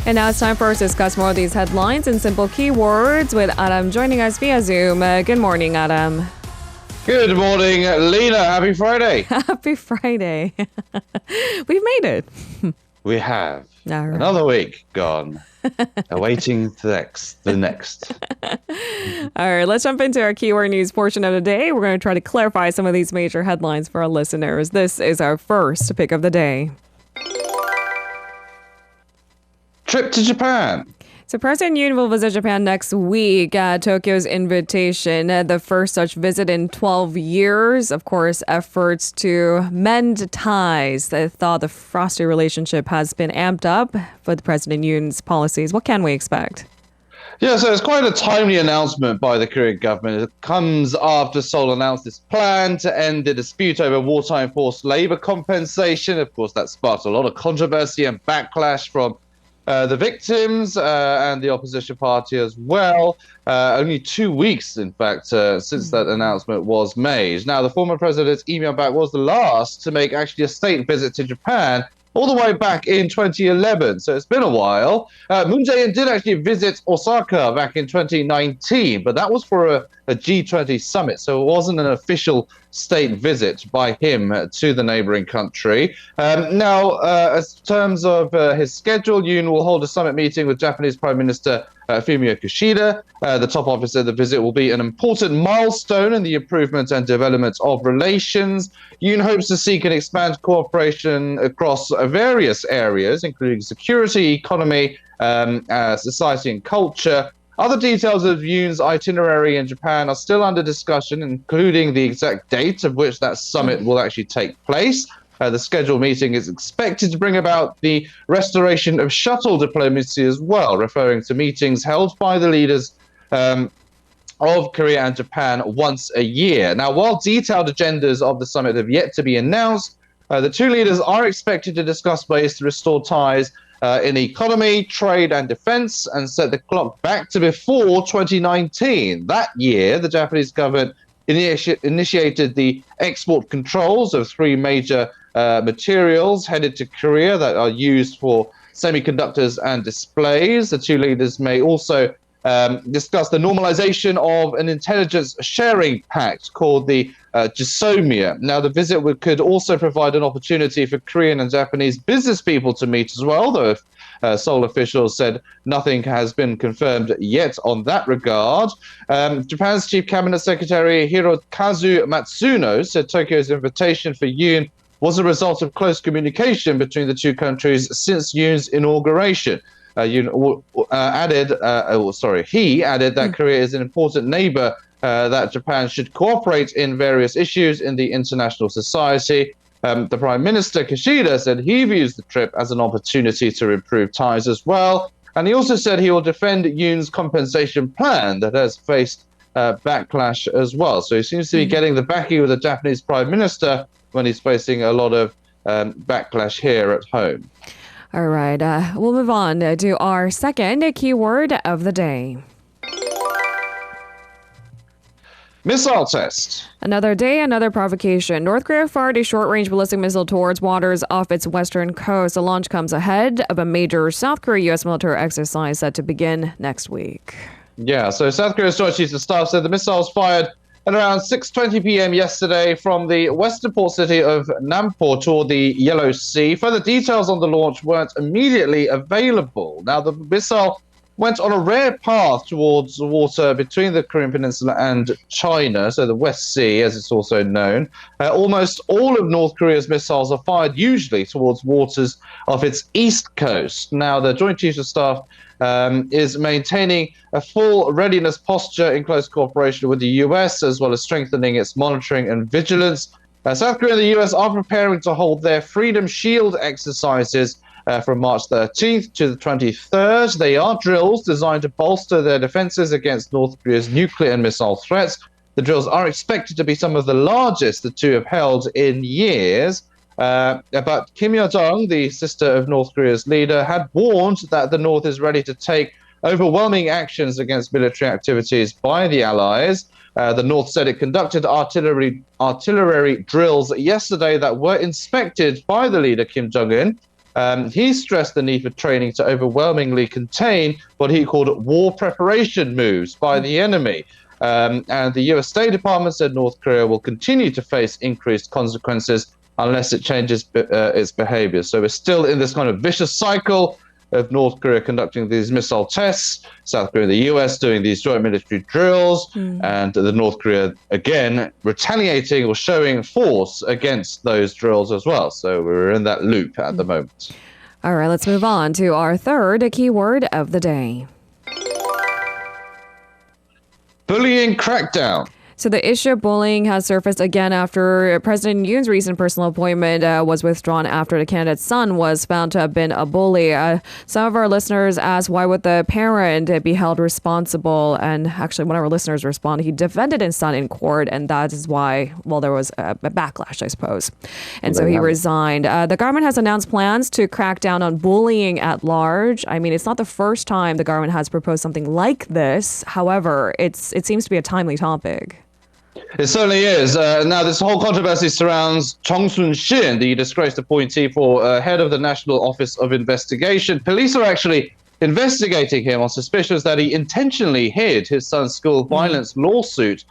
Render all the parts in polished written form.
And now it's time for us to discuss more of these headlines and simple keywords with Adam joining us via Zoom. Good morning, Adam. Good morning, Lena. Happy Friday. Happy Friday. We've made it. We have. All right. Another week gone. Awaiting the next. All right, let's jump into our keyword news portion of the day. We're going to try to clarify some of these major headlines for our listeners. This is our first pick of the day. Trip to Japan. So President Yoon will visit Japan next week at Tokyo's invitation, the first such visit in 12 years. Of course, efforts to mend ties. The frosty relationship has been amped up with President Yoon's policies. What can we expect? Yeah, so it's quite a timely announcement by the Korean government. It comes after Seoul announced its plan to end the dispute over wartime forced labor compensation. Of course, that sparked a lot of controversy and backlash from the victims and the opposition party as well. Only 2 weeks, in fact, since that announcement was made. Now, the former president, Lee Myung-bak, was the last to make actually a state visit to Japan all the way back in 2011. So it's been a while. Moon Jae-in did actually visit Osaka back in 2019, but that was for a G20 summit. So it wasn't an official state visit by him to the neighboring country. Now, as terms of his schedule, Yoon will hold a summit meeting with Japanese Prime Minister Fumio Kishida. The top officer of the visit will be an important milestone in the improvement and development of relations. Yoon hopes to seek and expand cooperation across various areas, including security, economy, society and culture. Other details of Yoon's itinerary in Japan are still under discussion, including the exact date of which that summit will actually take place. The scheduled meeting is expected to bring about the restoration of shuttle diplomacy as well, referring to meetings held by the leaders of Korea and Japan once a year. Now, while detailed agendas of the summit have yet to be announced, the two leaders are expected to discuss ways to restore ties in economy, trade and defense, and set the clock back to before 2019. That year, the Japanese government initiated the export controls of three major materials headed to Korea that are used for semiconductors and displays. The two leaders may also discuss the normalization of an intelligence sharing pact called the GSOMIA. Now, the visit could also provide an opportunity for Korean and Japanese business people to meet as well, though Seoul officials said nothing has been confirmed yet on that regard. Japan's Chief Cabinet Secretary Hirokazu Matsuno said Tokyo's invitation for Yoon was a result of close communication between the two countries since Yoon's inauguration. He added that Korea is an important neighbor, that Japan should cooperate in various issues in the international society. The Prime Minister, Kishida, said he views the trip as an opportunity to improve ties as well. And he also said he will defend Yoon's compensation plan that has faced backlash as well. So he seems to be getting the backing of the Japanese Prime Minister when he's facing a lot of backlash here at home. All right, we'll move on to our second keyword of the day. Missile test. Another day, another provocation. North Korea fired a short-range ballistic missile towards waters off its western coast. The launch comes ahead of a major South Korea-U.S. military exercise set to begin next week. Yeah, so South Korea's Joint Chiefs of Staff said the missiles fired at around 6:20 p.m. yesterday from the western port city of Nampo toward the Yellow Sea. Further details on the launch weren't immediately available. Now, the missile went on a rare path towards the water between the Korean Peninsula and China, so the West Sea, as it's also known. Almost all of North Korea's missiles are fired usually towards waters off its east coast. Now, the Joint Chiefs of Staff is maintaining a full readiness posture in close cooperation with the U.S., as well as strengthening its monitoring and vigilance. South Korea and the U.S. are preparing to hold their Freedom Shield exercises from March 13th to the 23rd. They are drills designed to bolster their defenses against North Korea's nuclear and missile threats. The drills are expected to be some of the largest the two have held in years. But Kim Yo-jong, the sister of North Korea's leader, had warned that the North is ready to take overwhelming actions against military activities by the Allies. The North said it conducted artillery drills yesterday that were inspected by the leader Kim Jong-un. He stressed the need for training to overwhelmingly contain what he called war preparation moves by the enemy. And the US State Department said North Korea will continue to face increased consequences unless it changes its behavior. So we're still in this kind of vicious cycle of North Korea conducting these missile tests, South Korea and the US doing these joint military drills, and the North Korea, again, retaliating or showing force against those drills as well. So we're in that loop at the moment. All right, let's move on to our third keyword of the day. Bullying crackdown. So the issue of bullying has surfaced again after President Yoon's recent personal appointment was withdrawn after the candidate's son was found to have been a bully. Some of our listeners asked why would the parent be held responsible? And actually, one of our listeners responded, he defended his son in court, and that is why, well, there was a backlash, I suppose. And so he resigned. The government has announced plans to crack down on bullying at large. I mean, it's not the first time the government has proposed something like this. However, it seems to be a timely topic. It certainly is. Now, this whole controversy surrounds Chung Soon-shin, the disgraced appointee for head of the National Office of Investigation. Police are actually investigating him on suspicions that he intentionally hid his son's school violence lawsuit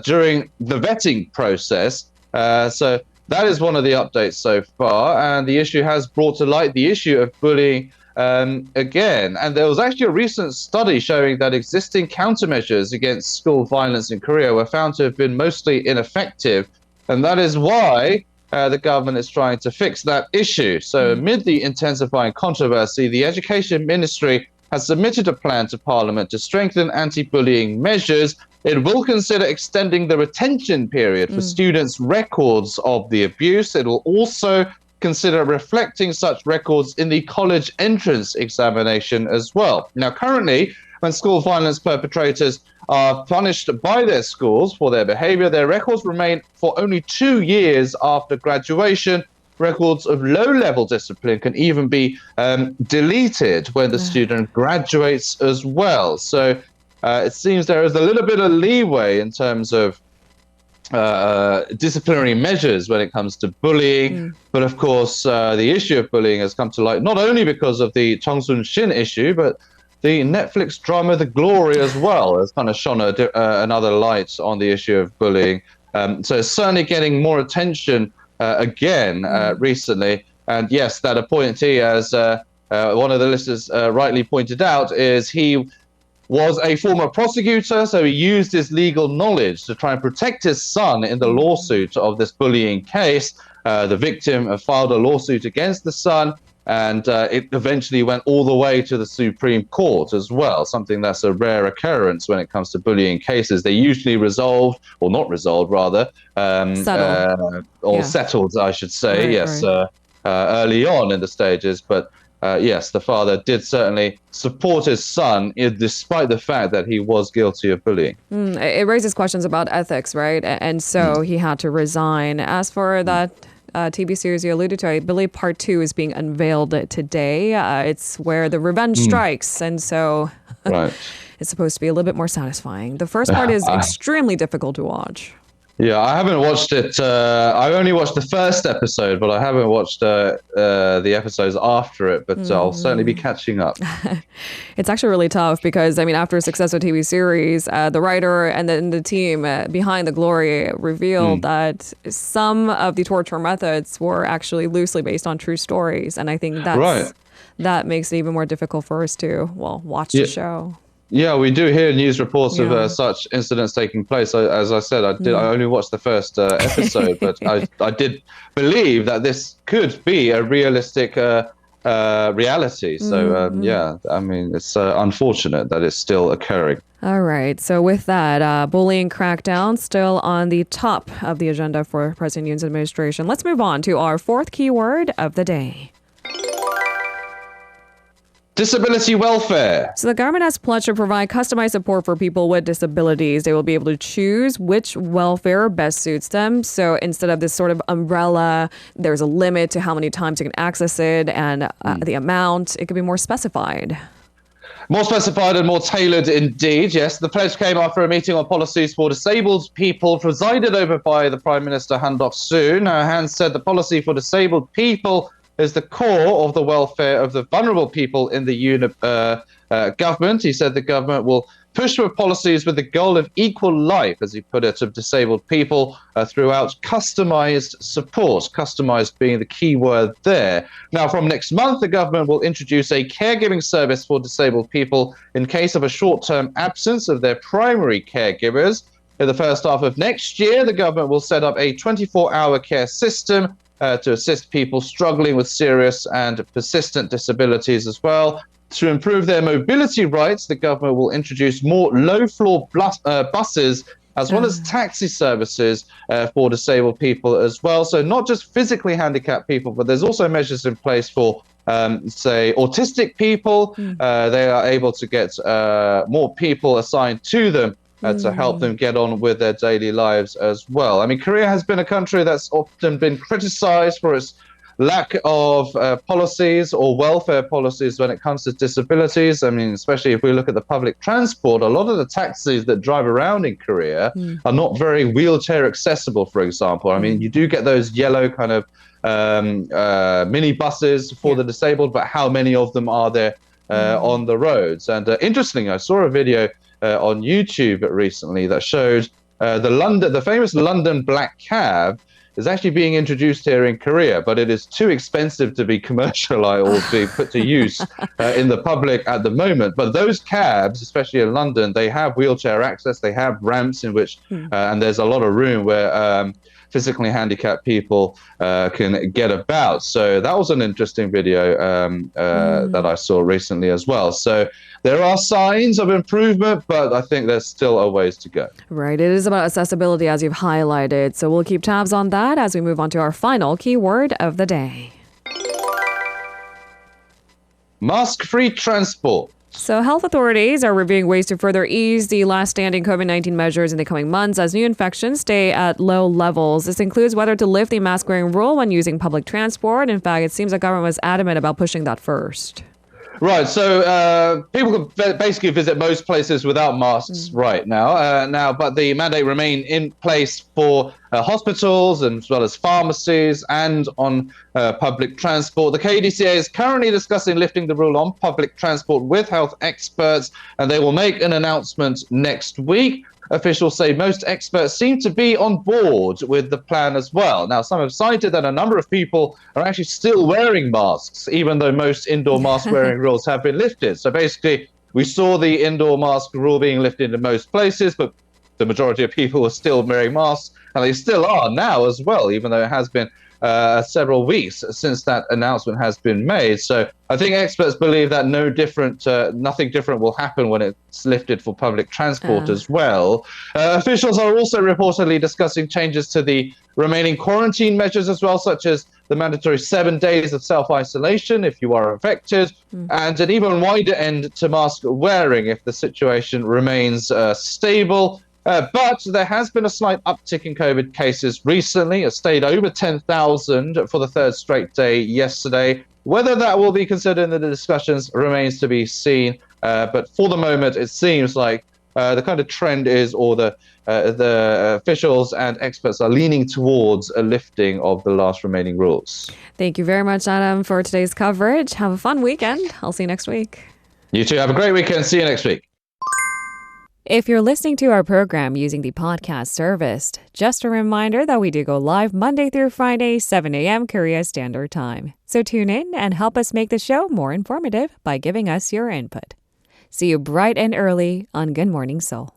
during the vetting process. So that is one of the updates so far. And the issue has brought to light the issue of bullying again. And there was actually a recent study showing that existing countermeasures against school violence in Korea were found to have been mostly ineffective. And that is why the government is trying to fix that issue. So amid the intensifying controversy, the Education Ministry has submitted a plan to Parliament to strengthen anti-bullying measures. It will consider extending the retention period for students' records of the abuse. It will also consider reflecting such records in the college entrance examination as well. Now, currently, when school violence perpetrators are punished by their schools for their behavior, their records remain for only 2 years after graduation. Records of low-level discipline can even be deleted when the student graduates as well. So it seems there is a little bit of leeway in terms of disciplinary measures when it comes to bullying. But of course, the issue of bullying has come to light not only because of the Chung Soon-shin issue, but the Netflix drama The Glory as well has kind of shone another light on the issue of bullying. So it's certainly getting more attention again recently. And yes, that appointee, as one of the listeners rightly pointed out, is he was a former prosecutor, so he used his legal knowledge to try and protect his son in the lawsuit of this bullying case. The victim filed a lawsuit against the son, and it eventually went all the way to the Supreme Court as well, something that's a rare occurrence when it comes to bullying cases. They usually resolved, or not resolved rather, settled, I should say, right, yes, right. Early on in the stages. But yes, the father did certainly support his son, despite the fact that he was guilty of bullying. It raises questions about ethics, right? And so he had to resign. As for that TV series you alluded to, I believe part 2 is being unveiled today. It's where the revenge strikes. And so Right. it's supposed to be a little bit more satisfying. The first part is extremely difficult to watch. Yeah, I haven't watched it. I only watched the first episode, but I haven't watched the episodes after it. But I'll certainly be catching up. It's actually really tough because, I mean, after a successful TV series, the writer and then the team behind The Glory revealed that some of the torture methods were actually loosely based on true stories. And I think that makes it even more difficult for us to, watch the show. Yeah, we do hear news reports of such incidents taking place. As I said, I only watched the first episode, but I did believe that this could be a realistic reality. So, yeah, I mean, it's unfortunate that it's still occurring. All right. So with that, bullying crackdown still on the top of the agenda for President Yoon's administration. Let's move on to our fourth keyword of the day. Disability welfare. So the government has pledged to provide customized support for people with disabilities. They will be able to choose which welfare best suits them. So instead of this sort of umbrella, there's a limit to how many times you can access it and the amount. It could be more specified. More specified and more tailored indeed, yes. The pledge came after a meeting on policies for disabled people presided over by the Prime Minister Han Dok-soon. Han said the policy for disabled people is the core of the welfare of the vulnerable people in the government. He said the government will push for policies with the goal of equal life, as he put it, of disabled people throughout customized support. Customized being the key word there. Now, from next month, the government will introduce a caregiving service for disabled people in case of a short-term absence of their primary caregivers. In the first half of next year, the government will set up a 24-hour care system to assist people struggling with serious and persistent disabilities as well. To improve their mobility rights, the government will introduce more low-floor buses as well as taxi services for disabled people as well. So not just physically handicapped people, but there's also measures in place for, say, autistic people. They are able to get more people assigned to them to help them get on with their daily lives as well. I mean, Korea has been a country that's often been criticized for its lack of policies or welfare policies when it comes to disabilities. I mean, especially if we look at the public transport, a lot of the taxis that drive around in Korea are not very wheelchair accessible, for example. I mean, you do get those yellow kind of mini buses for the disabled, but how many of them are there on the roads? And interestingly, I saw a video on YouTube recently that showed the famous London black cab is actually being introduced here in Korea, but it is too expensive to be commercialized or to be put to use in the public at the moment. But those cabs, especially in London, they have wheelchair access, they have ramps in which, and there's a lot of room where physically handicapped people can get about. So that was an interesting video that I saw recently as well. So there are signs of improvement, but I think there's still a ways to go. Right. It is about accessibility, as you've highlighted. So we'll keep tabs on that as we move on to our final keyword of the day. Mask-free transport. So health authorities are reviewing ways to further ease the last standing COVID-19 measures in the coming months as new infections stay at low levels. This includes whether to lift the mask-wearing rule when using public transport. In fact, it seems the government was adamant about pushing that first. Right, so people can basically visit most places without masks right now. But the mandate remain in place for hospitals and as well as pharmacies and on public transport. The KDCA is currently discussing lifting the rule on public transport with health experts, and they will make an announcement next week. Officials say most experts seem to be on board with the plan as well. Now, some have cited that a number of people are actually still wearing masks, even though most indoor mask wearing rules have been lifted. So basically, we saw the indoor mask rule being lifted in most places, but the majority of people were still wearing masks, and they still are now as well, even though it has been several weeks since that announcement has been made. So I think experts believe that nothing different will happen when it's lifted for public transport as well. Officials are also reportedly discussing changes to the remaining quarantine measures as well, such as the mandatory 7 days of self-isolation if you are infected, and an even wider end to mask wearing if the situation remains stable. But there has been a slight uptick in COVID cases recently. It stayed over 10,000 for the third straight day yesterday. Whether that will be considered in the discussions remains to be seen. But for the moment, it seems like the kind of trend is, or the officials and experts are leaning towards a lifting of the last remaining rules. Thank you very much, Adam, for today's coverage. Have a fun weekend. I'll see you next week. You too. Have a great weekend. See you next week. If you're listening to our program using the podcast service, just a reminder that we do go live Monday through Friday, 7 a.m. Korea Standard Time. So tune in and help us make the show more informative by giving us your input. See you bright and early on Good Morning Seoul.